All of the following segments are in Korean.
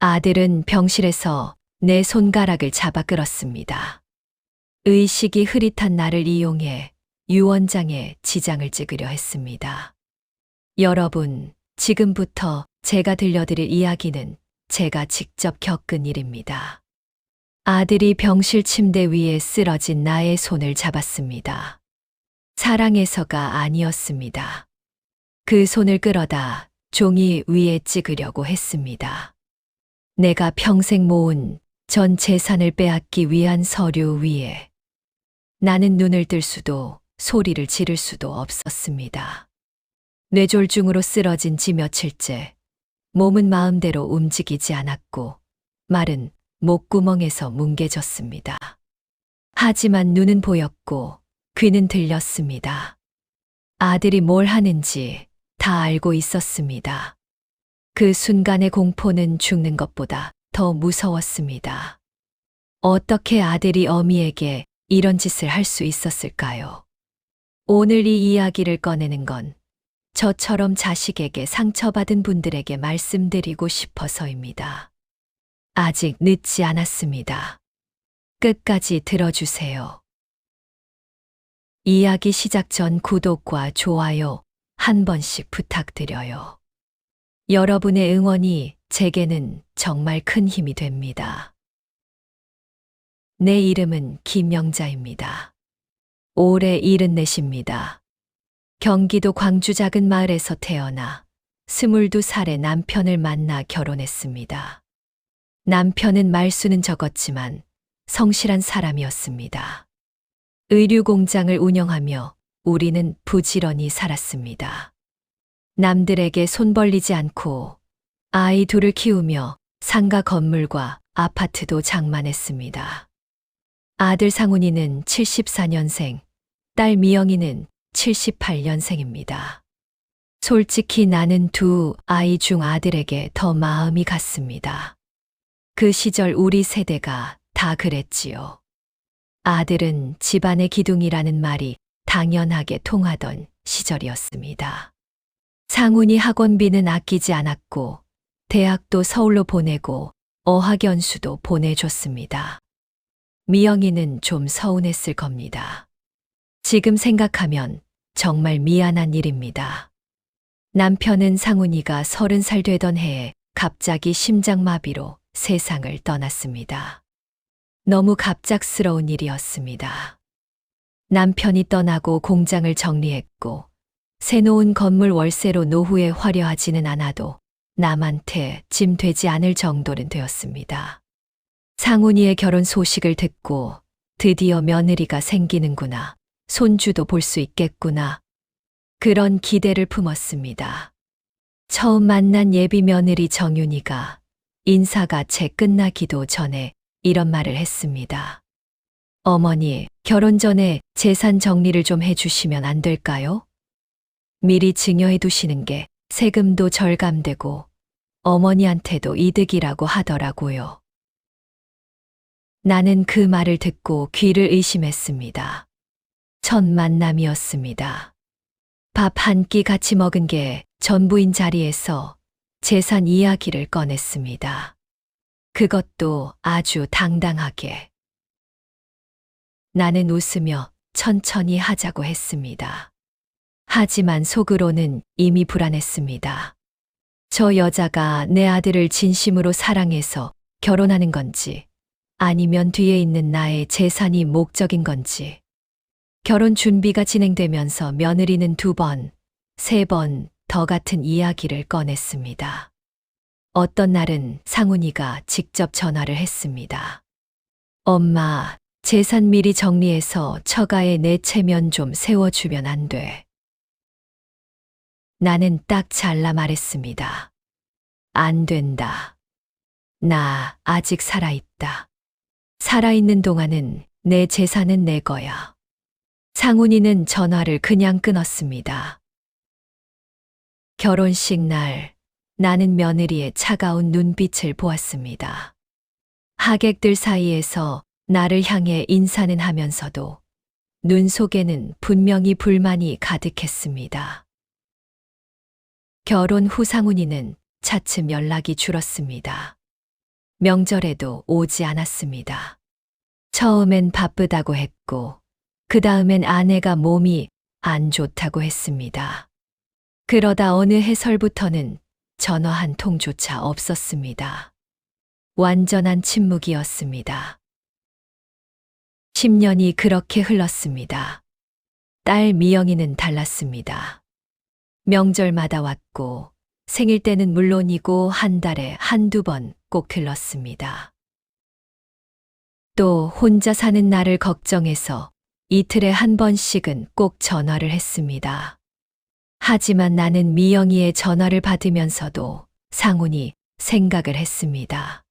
아들은 병실에서 내 손가락을 잡아 끌었습니다. 의식이 흐릿한 나를 이용해 유언장에 지장을 찍으려 했습니다. 여러분, 지금부터 제가 들려드릴 이야기는 제가 직접 겪은 일입니다. 아들이 병실 침대 위에 쓰러진 나의 손을 잡았습니다. 사랑해서가 아니었습니다. 그 손을 끌어다 종이 위에 찍으려고 했습니다. 내가 평생 모은 전 재산을 빼앗기 위한 서류 위에. 나는 눈을 뜰 수도 소리를 지를 수도 없었습니다. 뇌졸중으로 쓰러진 지 며칠째, 몸은 마음대로 움직이지 않았고, 말은 목구멍에서 뭉개졌습니다. 하지만 눈은 보였고, 귀는 들렸습니다. 아들이 뭘 하는지 다 알고 있었습니다. 그 순간의 공포는 죽는 것보다 더 무서웠습니다. 어떻게 아들이 어미에게 이런 짓을 할 수 있었을까요? 오늘 이 이야기를 꺼내는 건 저처럼 자식에게 상처받은 분들에게 말씀드리고 싶어서입니다. 아직 늦지 않았습니다. 끝까지 들어주세요. 이야기 시작 전 구독과 좋아요 한 번씩 부탁드려요. 여러분의 응원이 제게는 정말 큰 힘이 됩니다. 내 이름은 김영자입니다. 올해 74입니다. 경기도 광주 작은 마을에서 태어나 22살에 남편을 만나 결혼했습니다. 남편은 말수는 적었지만 성실한 사람이었습니다. 의류 공장을 운영하며 우리는 부지런히 살았습니다. 남들에게 손 벌리지 않고 아이 둘을 키우며 상가 건물과 아파트도 장만했습니다. 아들 상훈이는 74년생, 딸 미영이는 78년생입니다. 솔직히 나는 두 아이 중 아들에게 더 마음이 갔습니다. 그 시절 우리 세대가 다 그랬지요. 아들은 집안의 기둥이라는 말이 당연하게 통하던 시절이었습니다. 상훈이 학원비는 아끼지 않았고 대학도 서울로 보내고 어학연수도 보내줬습니다. 미영이는 좀 서운했을 겁니다. 지금 생각하면 정말 미안한 일입니다. 남편은 상훈이가 30살 되던 해에 갑자기 심장마비로 세상을 떠났습니다. 너무 갑작스러운 일이었습니다. 남편이 떠나고 공장을 정리했고 새놓은 건물 월세로 노후에 화려하지는 않아도 남한테 짐 되지 않을 정도는 되었습니다. 상훈이의 결혼 소식을 듣고 드디어 며느리가 생기는구나, 손주도 볼 수 있겠구나, 그런 기대를 품었습니다. 처음 만난 예비 며느리 정윤이가 인사가 채 끝나기도 전에 이런 말을 했습니다. 어머니, 결혼 전에 재산 정리를 좀 해주시면 안 될까요? 미리 증여해 두시는 게 세금도 절감되고 어머니한테도 이득이라고 하더라고요. 나는 그 말을 듣고 귀를 의심했습니다. 첫 만남이었습니다. 밥 한 끼 같이 먹은 게 전부인 자리에서 재산 이야기를 꺼냈습니다. 그것도 아주 당당하게. 나는 웃으며 천천히 하자고 했습니다. 하지만 속으로는 이미 불안했습니다. 저 여자가 내 아들을 진심으로 사랑해서 결혼하는 건지, 아니면 뒤에 있는 나의 재산이 목적인 건지. 결혼 준비가 진행되면서 며느리는 2번, 3번 더 같은 이야기를 꺼냈습니다. 어떤 날은 상훈이가 직접 전화를 했습니다. 엄마, 재산 미리 정리해서 처가에 내 체면 좀 세워주면 안 돼. 나는 딱 잘라 말했습니다. 안 된다. 나 아직 살아있다. 살아있는 동안은 내 재산은 내 거야. 상훈이는 전화를 그냥 끊었습니다. 결혼식 날, 나는 며느리의 차가운 눈빛을 보았습니다. 하객들 사이에서 나를 향해 인사는 하면서도 눈 속에는 분명히 불만이 가득했습니다. 결혼 후 상훈이는 차츰 연락이 줄었습니다. 명절에도 오지 않았습니다. 처음엔 바쁘다고 했고, 그 다음엔 아내가 몸이 안 좋다고 했습니다. 그러다 어느 해설부터는 전화 한 통조차 없었습니다. 완전한 침묵이었습니다. 10년이 그렇게 흘렀습니다. 딸 미영이는 달랐습니다. 명절마다 왔고, 생일 때는 물론이고 한 달에 한두 번 꼭 들렀습니다. 또 혼자 사는 나를 걱정해서 이틀에 한 번씩은 꼭 전화를 했습니다. 하지만 나는 미영이의 전화를 받으면서도 상훈이 생각을 했습니다.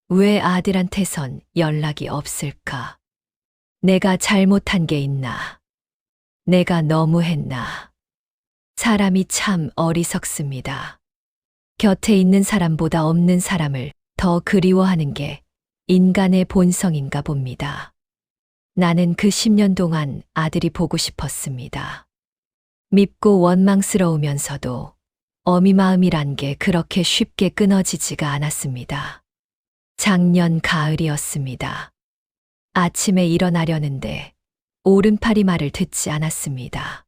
왜 아들한테선 연락이 없을까? 내가 잘못한 게 있나? 내가 너무했나? 사람이 참 어리석습니다. 곁에 있는 사람보다 없는 사람을 더 그리워하는 게 인간의 본성인가 봅니다. 나는 그 10년 동안 아들이 보고 싶었습니다. 밉고 원망스러우면서도 어미 마음이란 게 그렇게 쉽게 끊어지지가 않았습니다. 작년 가을이었습니다. 아침에 일어나려는데 오른팔이 말을 듣지 않았습니다.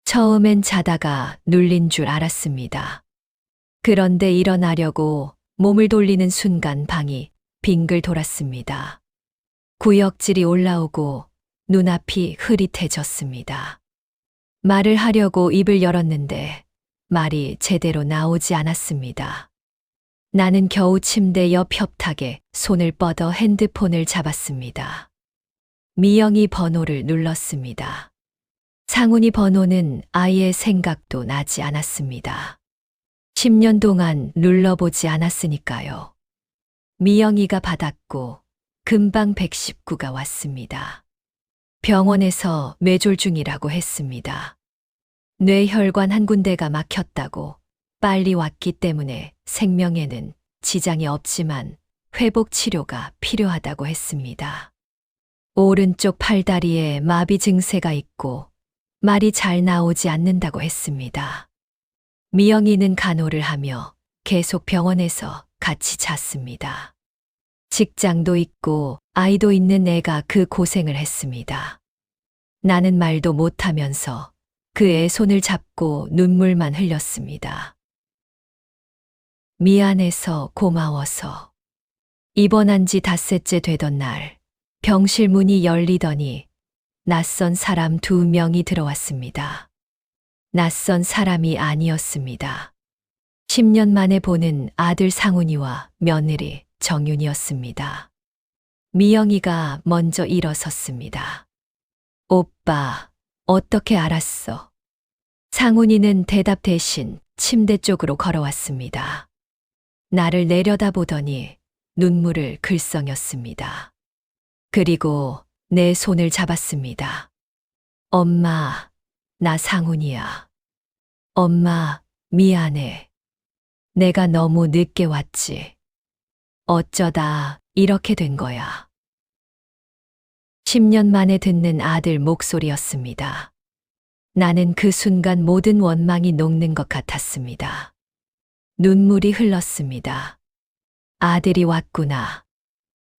처음엔 자다가 눌린 줄 알았습니다. 그런데 일어나려고 몸을 돌리는 순간 방이 빙글 돌았습니다. 구역질이 올라오고 눈앞이 흐릿해졌습니다. 말을 하려고 입을 열었는데 말이 제대로 나오지 않았습니다. 나는 겨우 침대 옆 협탁에 손을 뻗어 핸드폰을 잡았습니다. 미영이 번호를 눌렀습니다. 상훈이 번호는 아예 생각도 나지 않았습니다. 10년 동안 눌러보지 않았으니까요. 미영이가 받았고 금방 119가 왔습니다. 병원에서 뇌졸 중이라고 했습니다. 뇌혈관 한 군데가 막혔다고 빨리 왔기 때문에 생명에는 지장이 없지만 회복 치료가 필요하다고 했습니다. 오른쪽 팔다리에 마비 증세가 있고 말이 잘 나오지 않는다고 했습니다. 미영이는 간호를 하며 계속 병원에서 같이 잤습니다. 직장도 있고 아이도 있는 애가 그 고생을 했습니다. 나는 말도 못하면서 그 애 손을 잡고 눈물만 흘렸습니다. 미안해서 고마워서. 입원한 지 닷새째 되던 날 병실 문이 열리더니 낯선 사람 2명이 들어왔습니다. 낯선 사람이 아니었습니다. 10년 만에 보는 아들 상훈이와 며느리 정윤이었습니다. 미영이가 먼저 일어섰습니다. 오빠, 어떻게 알았어? 상훈이는 대답 대신 침대 쪽으로 걸어왔습니다. 나를 내려다보더니 눈물을 글썽였습니다. 그리고 내 손을 잡았습니다. 엄마, 나 상훈이야. 엄마, 미안해. 내가 너무 늦게 왔지. 어쩌다 이렇게 된 거야. 10년 만에 듣는 아들 목소리였습니다. 나는 그 순간 모든 원망이 녹는 것 같았습니다. 눈물이 흘렀습니다. 아들이 왔구나.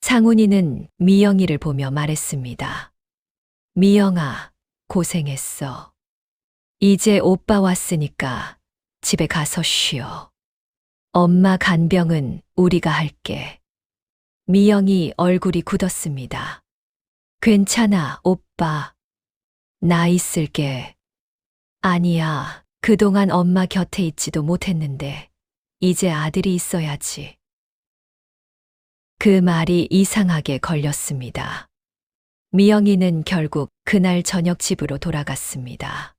상훈이는 미영이를 보며 말했습니다. 미영아, 고생했어. 이제 오빠 왔으니까 집에 가서 쉬어. 엄마 간병은 우리가 할게. 미영이 얼굴이 굳었습니다. 괜찮아, 오빠. 나 있을게. 아니야, 그동안 엄마 곁에 있지도 못했는데 이제 아들이 있어야지. 그 말이 이상하게 걸렸습니다. 미영이는 결국 그날 저녁 집으로 돌아갔습니다.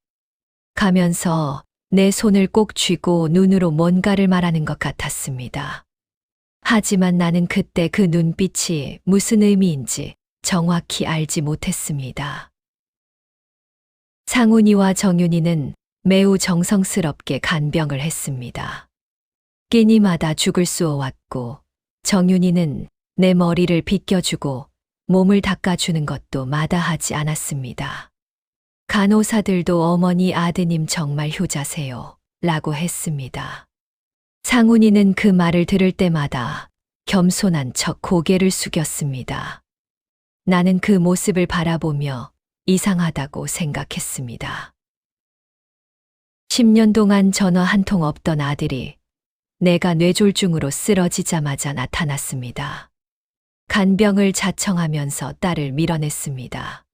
가면서 내 손을 꼭 쥐고 눈으로 뭔가를 말하는 것 같았습니다. 하지만 나는 그때 그 눈빛이 무슨 의미인지 정확히 알지 못했습니다. 상훈이와 정윤이는 매우 정성스럽게 간병을 했습니다. 끼니마다 죽을 쑤어왔고 정윤이는 내 머리를 빗겨주고 몸을 닦아주는 것도 마다하지 않았습니다. 간호사들도 어머니 아드님 정말 효자세요 라고 했습니다. 상훈이는 그 말을 들을 때마다 겸손한 척 고개를 숙였습니다. 나는 그 모습을 바라보며 이상하다고 생각했습니다. 10년 동안 전화 한 통 없던 아들이 내가 뇌졸중으로 쓰러지자마자 나타났습니다. 간병을 자청하면서 딸을 밀어냈습니다.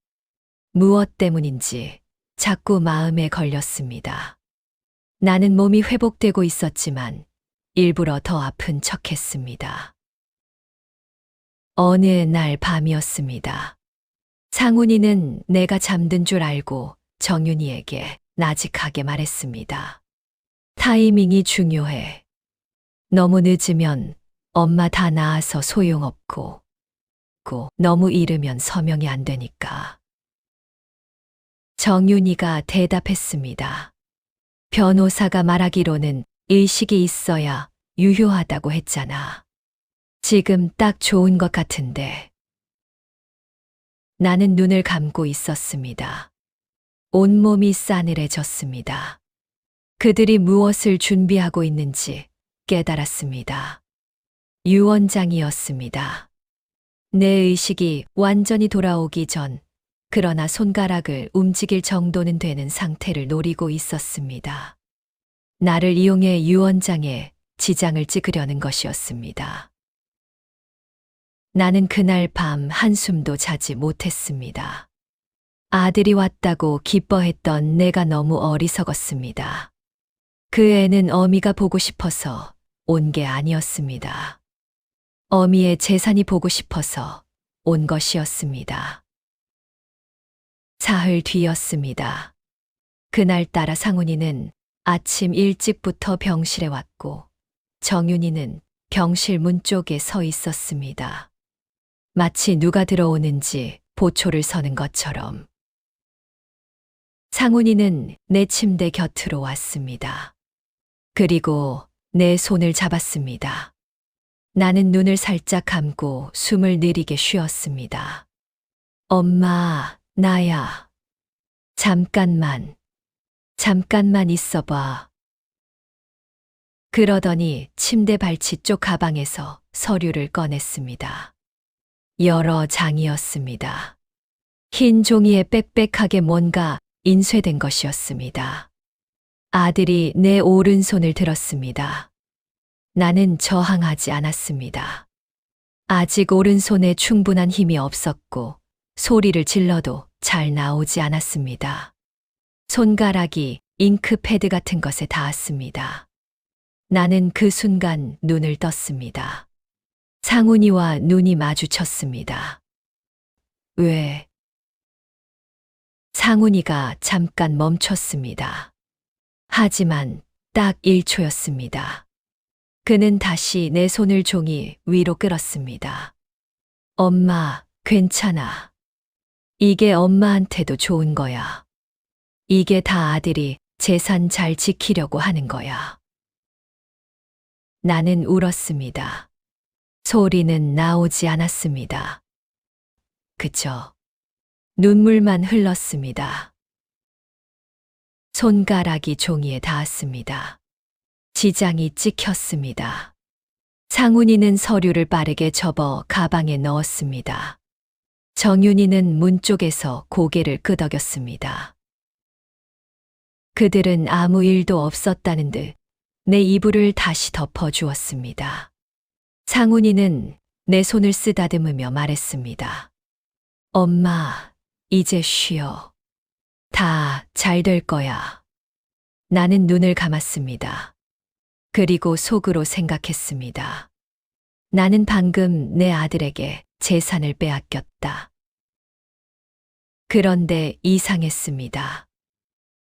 무엇 때문인지 자꾸 마음에 걸렸습니다. 나는 몸이 회복되고 있었지만 일부러 더 아픈 척했습니다. 어느 날 밤이었습니다. 상훈이는 내가 잠든 줄 알고 정윤이에게 나직하게 말했습니다. 타이밍이 중요해. 너무 늦으면 엄마 다 나아서 소용없고, 너무 이르면 서명이 안 되니까. 정윤이가 대답했습니다. 변호사가 말하기로는 의식이 있어야 유효하다고 했잖아. 지금 딱 좋은 것 같은데. 나는 눈을 감고 있었습니다. 온몸이 싸늘해졌습니다. 그들이 무엇을 준비하고 있는지 깨달았습니다. 유언장이었습니다. 내 의식이 완전히 돌아오기 전, 그러나 손가락을 움직일 정도는 되는 상태를 노리고 있었습니다. 나를 이용해 유언장에 지장을 찍으려는 것이었습니다. 나는 그날 밤 한숨도 자지 못했습니다. 아들이 왔다고 기뻐했던 내가 너무 어리석었습니다. 그 애는 어미가 보고 싶어서 온 게 아니었습니다. 어미의 재산이 보고 싶어서 온 것이었습니다. 사흘 뒤였습니다. 그날따라 상훈이는 아침 일찍부터 병실에 왔고 정윤이는 병실 문 쪽에 서 있었습니다. 마치 누가 들어오는지 보초를 서는 것처럼. 상훈이는 내 침대 곁으로 왔습니다. 그리고 내 손을 잡았습니다. 나는 눈을 살짝 감고 숨을 느리게 쉬었습니다. 엄마, 나야. 잠깐만 있어봐. 그러더니 침대 발치 쪽 가방에서 서류를 꺼냈습니다. 여러 장이었습니다. 흰 종이에 빽빽하게 뭔가 인쇄된 것이었습니다. 아들이 내 오른손을 들었습니다. 나는 저항하지 않았습니다. 아직 오른손에 충분한 힘이 없었고 소리를 질러도 잘 나오지 않았습니다. 손가락이 잉크패드 같은 것에 닿았습니다. 나는 그 순간 눈을 떴습니다. 상훈이와 눈이 마주쳤습니다. 왜? 상훈이가 잠깐 멈췄습니다. 하지만 딱 1초였습니다. 그는 다시 내 손을 종이 위로 끌었습니다. 엄마, 괜찮아. 이게 엄마한테도 좋은 거야. 이게 다 아들이 재산 잘 지키려고 하는 거야. 나는 울었습니다. 소리는 나오지 않았습니다. 그저 눈물만 흘렀습니다. 손가락이 종이에 닿았습니다. 지장이 찍혔습니다. 상훈이는 서류를 빠르게 접어 가방에 넣었습니다. 정윤이는 문 쪽에서 고개를 끄덕였습니다. 그들은 아무 일도 없었다는 듯 내 이불을 다시 덮어주었습니다. 상훈이는 내 손을 쓰다듬으며 말했습니다. 엄마, 이제 쉬어. 다 잘 될 거야. 나는 눈을 감았습니다. 그리고 속으로 생각했습니다. 나는 방금 내 아들에게 재산을 빼앗겼다. 그런데 이상했습니다.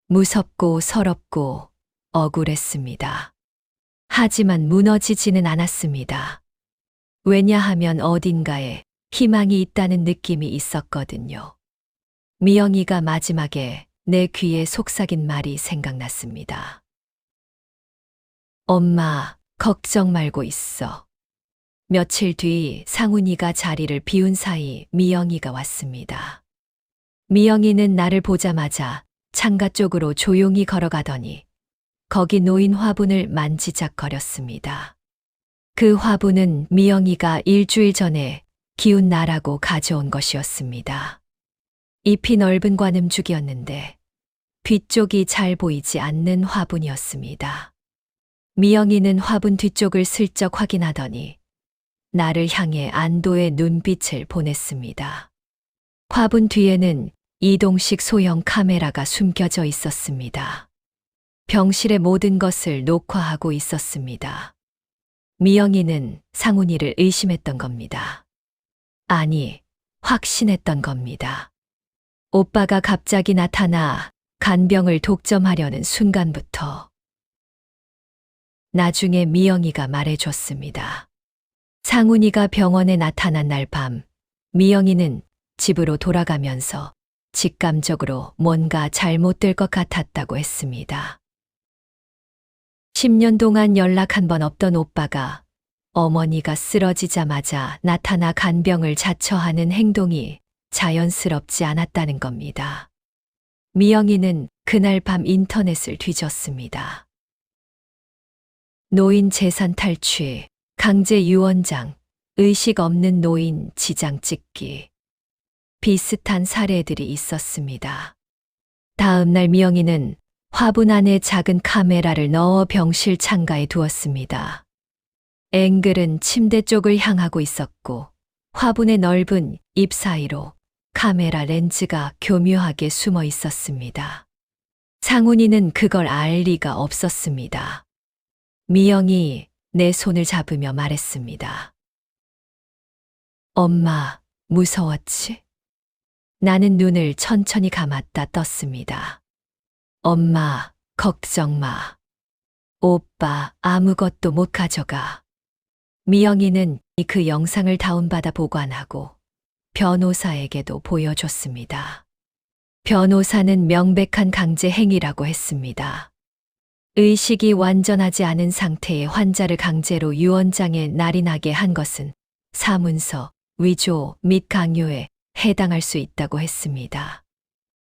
무섭고 서럽고 억울했습니다. 하지만 무너지지는 않았습니다. 왜냐하면 어딘가에 희망이 있다는 느낌이 있었거든요. 미영이가 마지막에 내 귀에 속삭인 말이 생각났습니다. 엄마, 걱정 말고 있어. 며칠 뒤 상훈이가 자리를 비운 사이 미영이가 왔습니다. 미영이는 나를 보자마자 창가 쪽으로 조용히 걸어가더니 거기 놓인 화분을 만지작거렸습니다. 그 화분은 미영이가 일주일 전에 기운 나라고 가져온 것이었습니다. 잎이 넓은 관음죽이었는데 뒤쪽이 잘 보이지 않는 화분이었습니다. 미영이는 화분 뒤쪽을 슬쩍 확인하더니 나를 향해 안도의 눈빛을 보냈습니다. 화분 뒤에는 이동식 소형 카메라가 숨겨져 있었습니다. 병실의 모든 것을 녹화하고 있었습니다. 미영이는 상훈이를 의심했던 겁니다. 아니, 확신했던 겁니다. 오빠가 갑자기 나타나 간병을 독점하려는 순간부터 나중에 미영이가 말해줬습니다. 상훈이가 병원에 나타난 날 밤, 미영이는 집으로 돌아가면서 직감적으로 뭔가 잘못될 것 같았다고 했습니다. 10년 동안 연락 한 번 없던 오빠가 어머니가 쓰러지자마자 나타나 간병을 자처하는 행동이 자연스럽지 않았다는 겁니다. 미영이는 그날 밤 인터넷을 뒤졌습니다. 노인 재산 탈취, 강제 유언장, 의식 없는 노인 지장 찍기. 비슷한 사례들이 있었습니다. 다음 날 미영이는 화분 안에 작은 카메라를 넣어 병실 창가에 두었습니다. 앵글은 침대 쪽을 향하고 있었고 화분의 넓은 잎 사이로 카메라 렌즈가 교묘하게 숨어 있었습니다. 상훈이는 그걸 알 리가 없었습니다. 미영이 내 손을 잡으며 말했습니다. 엄마, 무서웠지? 나는 눈을 천천히 감았다 떴습니다. 엄마, 걱정 마. 오빠, 아무것도 못 가져가. 미영이는 그 영상을 다운받아 보관하고 변호사에게도 보여줬습니다. 변호사는 명백한 강제 행위라고 했습니다. 의식이 완전하지 않은 상태의 환자를 강제로 유언장에 날인하게 한 것은 사문서, 위조 및 강요에 해당할 수 있다고 했습니다.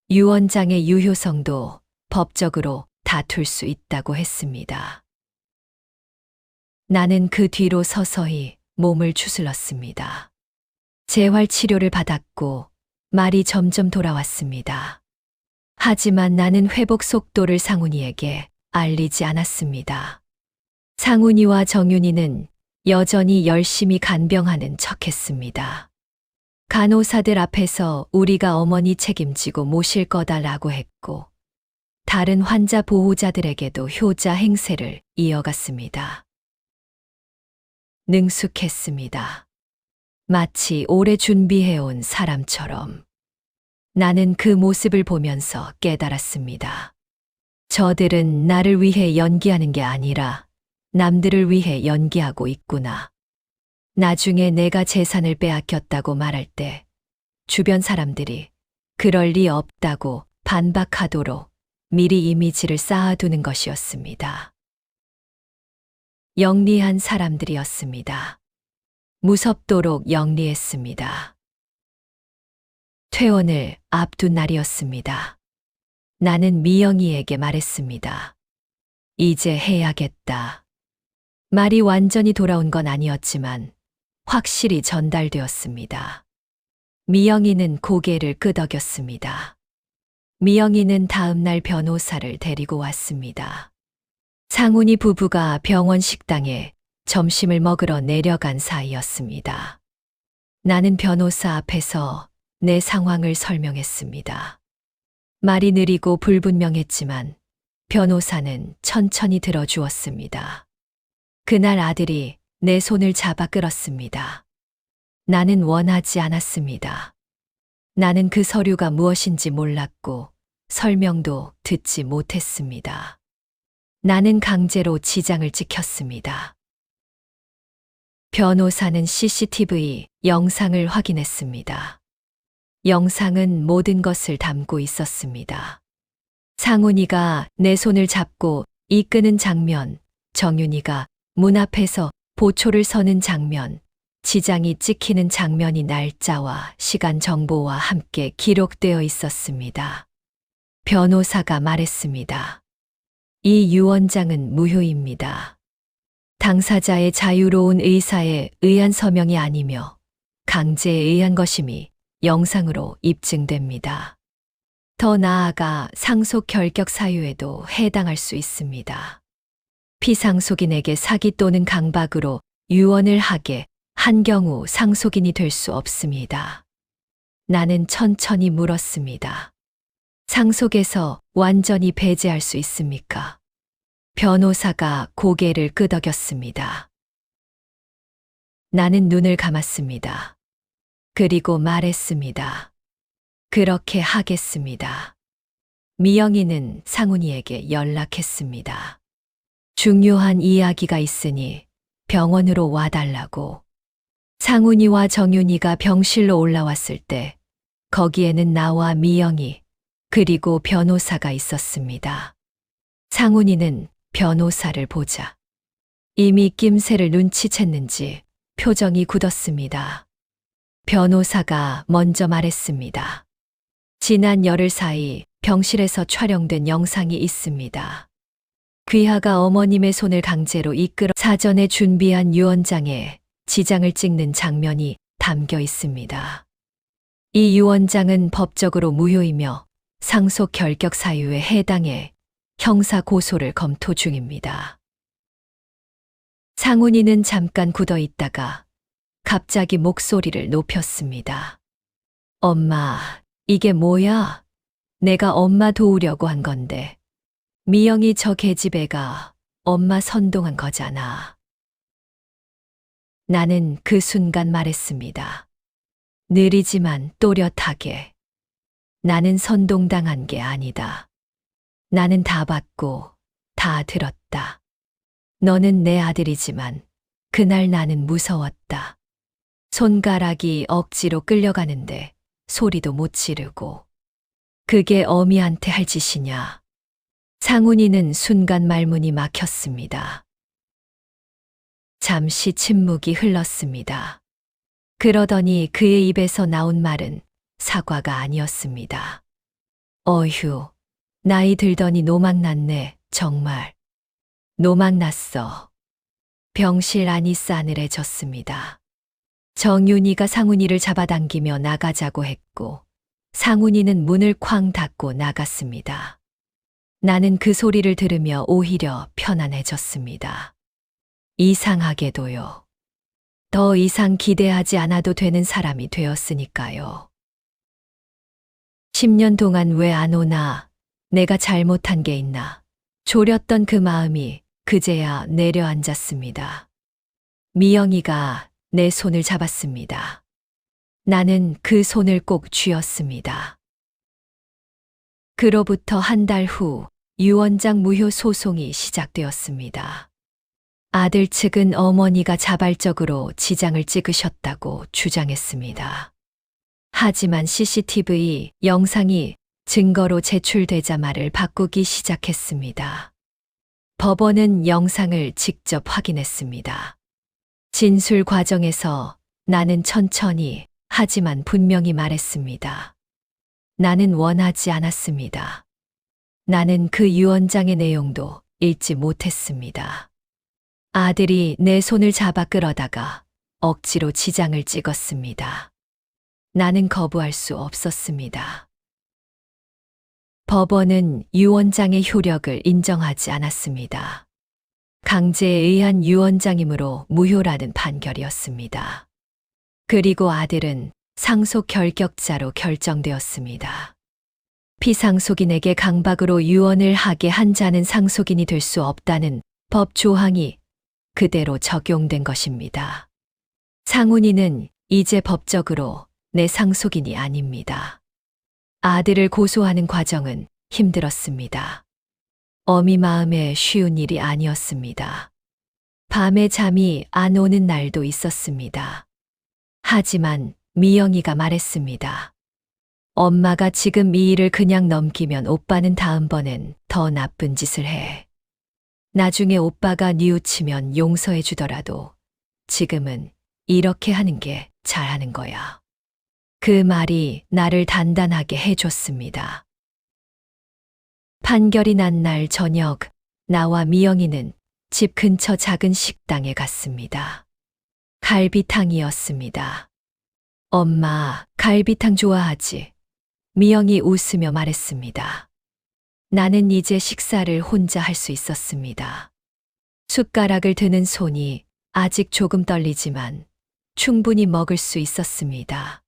유언장의 유효성도 법적으로 다툴 수 있다고 했습니다. 나는 그 뒤로 서서히 몸을 추슬렀습니다. 재활 치료를 받았고 말이 점점 돌아왔습니다. 하지만 나는 회복 속도를 상훈이에게 알리지 않았습니다. 상훈이와 정윤이는 여전히 열심히 간병하는 척했습니다. 간호사들 앞에서 우리가 어머니 책임지고 모실 거다라고 했고 다른 환자 보호자들에게도 효자 행세를 이어갔습니다. 능숙했습니다. 마치 오래 준비해온 사람처럼. 나는 그 모습을 보면서 깨달았습니다. 저들은 나를 위해 연기하는 게 아니라 남들을 위해 연기하고 있구나. 나중에 내가 재산을 빼앗겼다고 말할 때 주변 사람들이 그럴 리 없다고 반박하도록 미리 이미지를 쌓아두는 것이었습니다. 영리한 사람들이었습니다. 무섭도록 영리했습니다. 퇴원을 앞둔 날이었습니다. 나는 미영이에게 말했습니다. 이제 해야겠다. 말이 완전히 돌아온 건 아니었지만 확실히 전달되었습니다. 미영이는 고개를 끄덕였습니다. 미영이는 다음 날 변호사를 데리고 왔습니다. 상훈이 부부가 병원 식당에 점심을 먹으러 내려간 사이였습니다. 나는 변호사 앞에서 내 상황을 설명했습니다. 말이 느리고 불분명했지만 변호사는 천천히 들어주었습니다. 그날 아들이 내 손을 잡아 끌었습니다. 나는 원하지 않았습니다. 나는 그 서류가 무엇인지 몰랐고 설명도 듣지 못했습니다. 나는 강제로 지장을 찍혔습니다. 변호사는 CCTV 영상을 확인했습니다. 영상은 모든 것을 담고 있었습니다. 상훈이가 내 손을 잡고 이끄는 장면, 정윤이가 문 앞에서 보초를 서는 장면, 지장이 찍히는 장면이 날짜와 시간 정보와 함께 기록되어 있었습니다. 변호사가 말했습니다. 이 유언장은 무효입니다. 당사자의 자유로운 의사에 의한 서명이 아니며 강제에 의한 것임이 영상으로 입증됩니다. 더 나아가 상속 결격 사유에도 해당할 수 있습니다. 피상속인에게 사기 또는 강박으로 유언을 하게 한 경우 상속인이 될 수 없습니다. 나는 천천히 물었습니다. 상속에서 완전히 배제할 수 있습니까? 변호사가 고개를 끄덕였습니다. 나는 눈을 감았습니다. 그리고 말했습니다. 그렇게 하겠습니다. 미영이는 상훈이에게 연락했습니다. 중요한 이야기가 있으니 병원으로 와달라고. 상훈이와 정윤이가 병실로 올라왔을 때 거기에는 나와 미영이 그리고 변호사가 있었습니다. 상훈이는 변호사를 보자 이미 낌새를 눈치챘는지 표정이 굳었습니다. 변호사가 먼저 말했습니다. 지난 열흘 사이 병실에서 촬영된 영상이 있습니다. 귀하가 어머님의 손을 강제로 이끌어 사전에 준비한 유언장에 지장을 찍는 장면이 담겨 있습니다. 이 유언장은 법적으로 무효이며 상속 결격 사유에 해당해 형사 고소를 검토 중입니다. 상훈이는 잠깐 굳어 있다가 갑자기 목소리를 높였습니다. 엄마, 이게 뭐야? 내가 엄마 도우려고 한 건데. 미영이 저 계집애가 엄마 선동한 거잖아. 나는 그 순간 말했습니다. 느리지만 또렷하게. 나는 선동당한 게 아니다. 나는 다 봤고 다 들었다. 너는 내 아들이지만 그날 나는 무서웠다. 손가락이 억지로 끌려가는데 소리도 못 지르고. 그게 어미한테 할 짓이냐. 상훈이는 순간 말문이 막혔습니다. 잠시 침묵이 흘렀습니다. 그러더니 그의 입에서 나온 말은 사과가 아니었습니다. 어휴, 나이 들더니 노망났네, 정말. 노망났어. 병실 안이 싸늘해졌습니다. 정윤이가 상훈이를 잡아당기며 나가자고 했고 상훈이는 문을 쾅 닫고 나갔습니다. 나는 그 소리를 들으며 오히려 편안해졌습니다. 이상하게도요. 더 이상 기대하지 않아도 되는 사람이 되었으니까요. 10년 동안 왜 안 오나, 내가 잘못한 게 있나, 졸였던 그 마음이 그제야 내려앉았습니다. 미영이가 내 손을 잡았습니다. 나는 그 손을 꼭 쥐었습니다. 그로부터 한 달 후 유언장 무효 소송이 시작되었습니다. 아들 측은 어머니가 자발적으로 지장을 찍으셨다고 주장했습니다. 하지만 CCTV 영상이 증거로 제출되자 말을 바꾸기 시작했습니다. 법원은 영상을 직접 확인했습니다. 진술 과정에서 나는 천천히 하지만 분명히 말했습니다. 나는 원하지 않았습니다. 나는 그 유언장의 내용도 읽지 못했습니다. 아들이 내 손을 잡아 끌어다가 억지로 지장을 찍었습니다. 나는 거부할 수 없었습니다. 법원은 유언장의 효력을 인정하지 않았습니다. 강제에 의한 유언장이므로 무효라는 판결이었습니다. 그리고 아들은 상속 결격자로 결정되었습니다. 피상속인에게 강박으로 유언을 하게 한 자는 상속인이 될 수 없다는 법 조항이 그대로 적용된 것입니다. 상훈이는 이제 법적으로 내 상속인이 아닙니다. 아들을 고소하는 과정은 힘들었습니다. 어미 마음에 쉬운 일이 아니었습니다. 밤에 잠이 안 오는 날도 있었습니다. 하지만 미영이가 말했습니다. 엄마가 지금 이 일을 그냥 넘기면 오빠는 다음번엔 더 나쁜 짓을 해. 나중에 오빠가 뉘우치면 용서해 주더라도 지금은 이렇게 하는 게 잘하는 거야. 그 말이 나를 단단하게 해줬습니다. 판결이 난 날 저녁 나와 미영이는 집 근처 작은 식당에 갔습니다. 갈비탕이었습니다. 엄마, 갈비탕 좋아하지? 미영이 웃으며 말했습니다. 나는 이제 식사를 혼자 할 수 있었습니다. 숟가락을 드는 손이 아직 조금 떨리지만 충분히 먹을 수 있었습니다.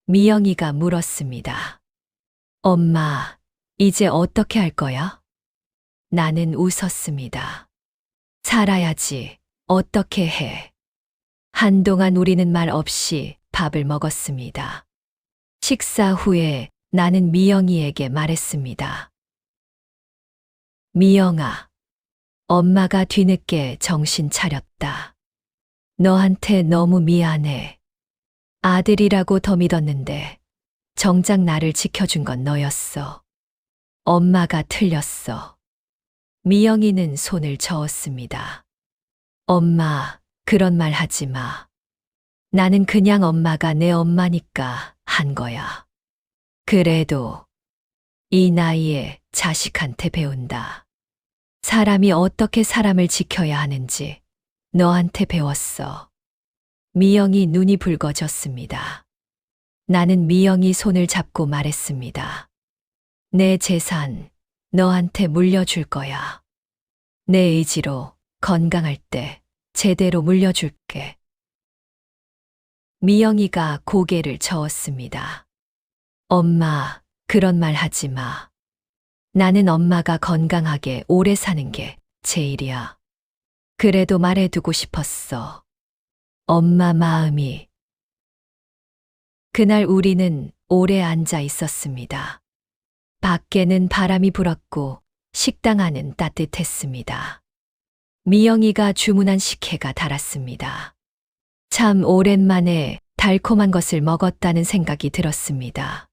미영이가 물었습니다. 엄마, 이제 어떻게 할 거야? 나는 웃었습니다. 살아야지. 어떻게 해? 한동안 우리는 말 없이 밥을 먹었습니다. 식사 후에 나는 미영이에게 말했습니다. 미영아, 엄마가 뒤늦게 정신 차렸다. 너한테 너무 미안해. 아들이라고 더 믿었는데 정작 나를 지켜준 건 너였어. 엄마가 틀렸어. 미영이는 손을 저었습니다. 엄마, 그런 말 하지 마. 나는 그냥 엄마가 내 엄마니까 한 거야. 그래도 이 나이에 자식한테 배운다. 사람이 어떻게 사람을 지켜야 하는지 너한테 배웠어. 미영이 눈이 붉어졌습니다. 나는 미영이 손을 잡고 말했습니다. 내 재산 너한테 물려줄 거야. 내 의지로 건강할 때 제대로 물려줄게. 미영이가 고개를 저었습니다. 엄마, 그런 말 하지 마. 나는 엄마가 건강하게 오래 사는 게 제일이야. 그래도 말해두고 싶었어. 엄마 마음이. 그날 우리는 오래 앉아 있었습니다. 밖에는 바람이 불었고 식당 안은 따뜻했습니다. 미영이가 주문한 식혜가 달았습니다. 참 오랜만에 달콤한 것을 먹었다는 생각이 들었습니다.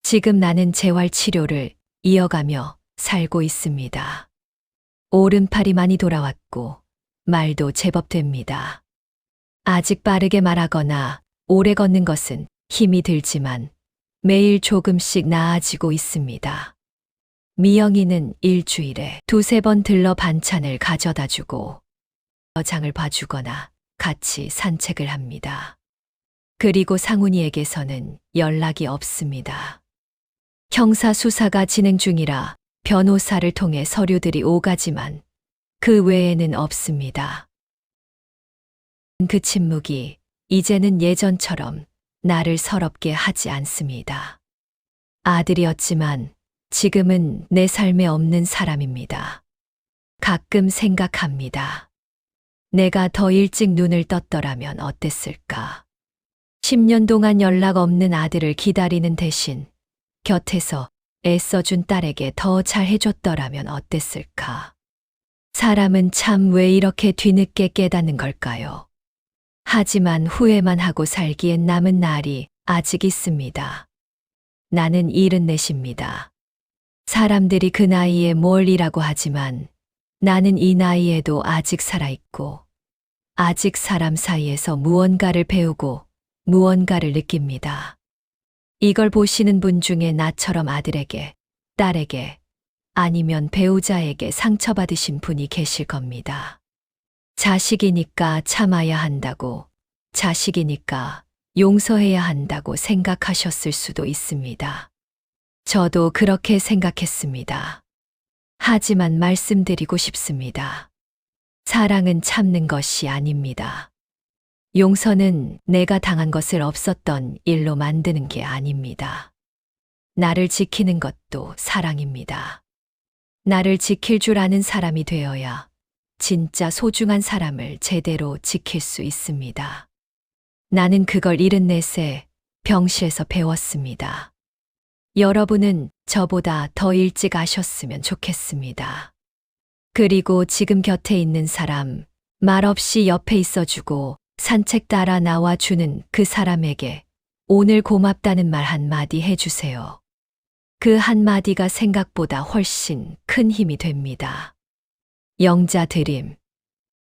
지금 나는 재활 치료를 이어가며 살고 있습니다. 오른팔이 많이 돌아왔고 말도 제법 됩니다. 아직 빠르게 말하거나 오래 걷는 것은 힘이 들지만 매일 조금씩 나아지고 있습니다. 미영이는 일주일에 2~3번 들러 반찬을 가져다 주고 장을 봐주거나 같이 산책을 합니다. 그리고 상훈이에게서는 연락이 없습니다. 형사 수사가 진행 중이라 변호사를 통해 서류들이 오가지만 그 외에는 없습니다. 그 침묵이 이제는 예전처럼 나를 서럽게 하지 않습니다. 아들이었지만 지금은 내 삶에 없는 사람입니다. 가끔 생각합니다. 내가 더 일찍 눈을 떴더라면 어땠을까? 10년 동안 연락 없는 아들을 기다리는 대신 곁에서 애써준 딸에게 더 잘해줬더라면 어땠을까? 사람은 참 왜 이렇게 뒤늦게 깨닫는 걸까요? 하지만 후회만 하고 살기엔 남은 날이 아직 있습니다. 나는 74입니다. 사람들이 그 나이에 뭘 이라고 하지만 나는 이 나이에도 아직 살아있고 아직 사람 사이에서 무언가를 배우고 무언가를 느낍니다. 이걸 보시는 분 중에 나처럼 아들에게, 딸에게, 아니면 배우자에게 상처받으신 분이 계실 겁니다. 자식이니까 참아야 한다고, 자식이니까 용서해야 한다고 생각하셨을 수도 있습니다. 저도 그렇게 생각했습니다. 하지만 말씀드리고 싶습니다. 사랑은 참는 것이 아닙니다. 용서는 내가 당한 것을 없었던 일로 만드는 게 아닙니다. 나를 지키는 것도 사랑입니다. 나를 지킬 줄 아는 사람이 되어야 진짜 소중한 사람을 제대로 지킬 수 있습니다. 나는 그걸 74세 병실에서 배웠습니다. 여러분은 저보다 더 일찍 아셨으면 좋겠습니다. 그리고 지금 곁에 있는 사람, 말없이 옆에 있어주고 산책 따라 나와주는 그 사람에게 오늘 고맙다는 말 한마디 해주세요. 그 한마디가 생각보다 훨씬 큰 힘이 됩니다. 영자 드림.